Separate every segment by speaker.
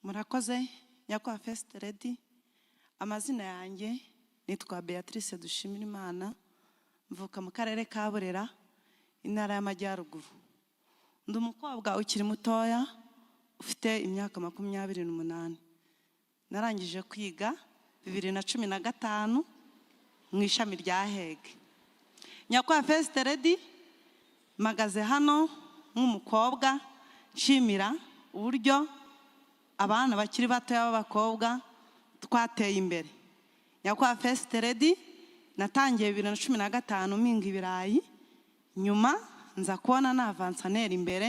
Speaker 1: Murakoze nyakubahwa First Lady. Amazina yanjye nitwa Beatrice Dushimirimana, mvuka mu karere ka Burera, intara y'Amajyaruguru. Ndi umukobwa ukiri mutoya ufite imyaka 28. Narangije kwiga 2015 mu ishami rya Hege. Nyakubahwa First Lady, magaze hano nk'umukobwa nshimira uburyo abana bakiri batoya b'abakobwa twateye imbere. Nyakubahwa First Lady, natangiye 2015 mpinga ibirayi, nyuma nza kubona navansanera imbere,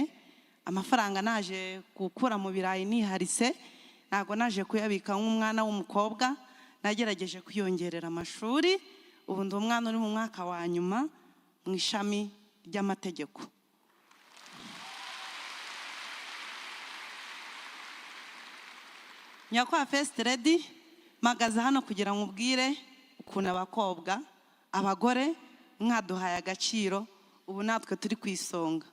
Speaker 1: amafaranga naje gukura mu birayi niharise, ntago naje kuyabika nk'umwana w'umukobwa, nagerageje kwiyongerera amashuri, ubu ndi umwana uri mu mwaka wa nyuma mu ishami ry'amategeko. Nyakubahwa First Lady, magaze hano kugira ngo ubwire ukuntu abakobwa, abagore mwaduhaye agaciro, ubu natwe turi ku isonga.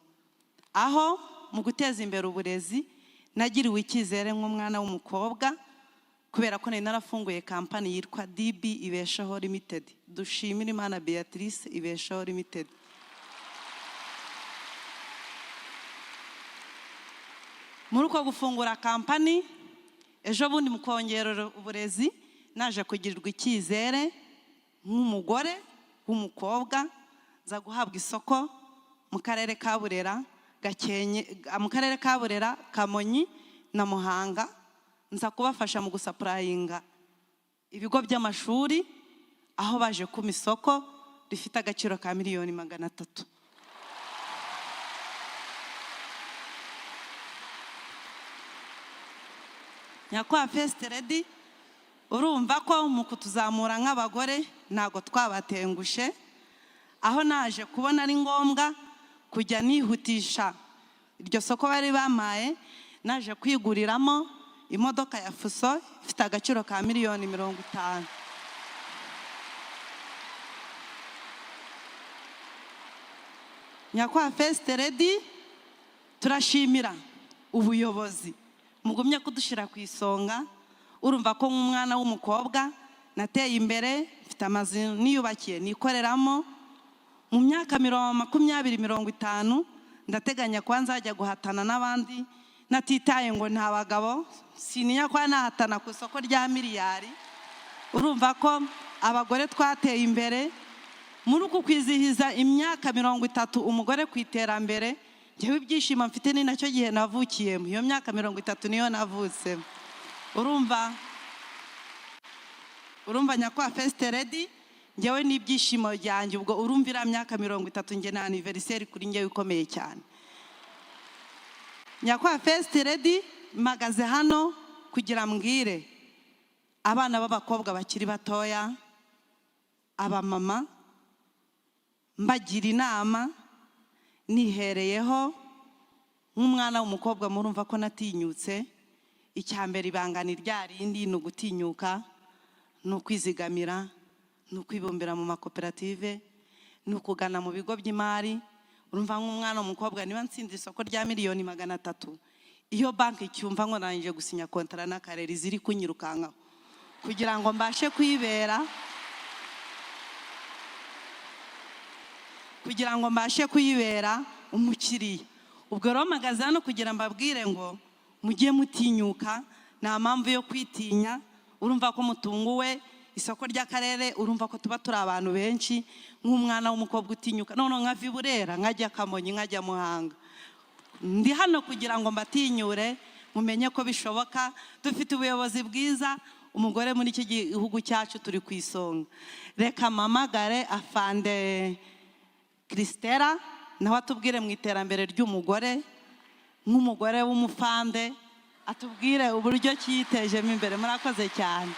Speaker 1: Aho mu guteza imbere uburezi nagiriwe icyizere nk'umwana w'umukobwa, kubera ko nari narafunguye kampani yitwa DB Ibeshaho Limited. Dushimirimana Beatrice Ibeshaho Limited. Muri uko gufungura kampani, ejo bundi mu kongerera uburezi naje kugirirwa icyizere nk'umugore w'umukobwa, za guhabwa isoko mu karere ka Burera, mu karere ka Burera, Kamonyi na Muhanga, nza kubafasha mu gusapurayinga ibigo by'amashuri, aho baje kuma isoko rifite agaciro ka miliyoni 300. Nyakubahwa First Lady, urumva ko mu kutuzamura nk'abagore ntago twabatengushe, aho naje kubona ari ngombwa kujya nihutisha iryo soko bari bamaye, naje kwiguriramo imodoka ya Fuso ifite agaciro ka miliyoni 50. Nyakubahwa First Lady, turashimira ubuyobozi mugumye kudushira ku isonga. Urumva ko nk'umwana w'umukobwa nateye imbere, mfite amazu niyubakiye nikoreramo. Mu myaka 20-50 ndateganya kuba nzajya guhatana n'abandi, natitaye ngo nta bagabo, sininya kwa nahatana ku isoko rya miliyari. Urumva ko abagore twateye imbere. Muri uku kwizihiza imyaka 30 umugore ku iterambere, njyewe ibyishimo mfite ni nacyo gihe navukiyemo. Iyo myaka 30 niyo navutse. Urumva Nyakubahwa First Lady, njyewe n'ibyishimo byanjye, ubwo urumvira myaka 30 nge na anniversaire kuri njyewe ikomeye cyane. Nyakubahwa First Lady, magaze hano kugira mbwire abana b'abakobwa bakiri batoya, abamama, mbagira inama nihereyeho nk'umwana w'umukobwa. Murumva ko natinyutse. Icyambere ibangana ryarindi ni ugutinyuka, ni ukwizigamira, ni ukwibumbira mu makoperative, ni ukugana mu bigo by'imari. Urumva nk'umwana w'umukobwa niba ntsinze isoko rya miliyoni 300, iyo banki icyumva ngo narangije gusinya kontara n'akarere ziri kunyirukankaho kugira ngo mbashe kuyibera umukiriya. Ubwo rero magaze hano kugira mbabwire ngo mugiye mutinyuka, nta mpamvu yo kwitinya. Urumva ko mutunguwe isoko ry'akarere, urumva ko tuba turi abantu benshi. Nk'umwana w'umukobwa utinyuka, none nkava i Burera nkajya Kamonyi nkajya Muhanga, ndi hano kugira ngo mbatinyure, mumenye ko bishoboka. Dufite ubuyobozi bwiza, umugore muri iki gihugu cyacu turi ku isonga. Reka mpamagare Afande Christella nawe atubwire mu iterambere ry'umugore, nk'umugore w'umufande, atubwire uburyo cyitejemo imbere. Murakoze cyane.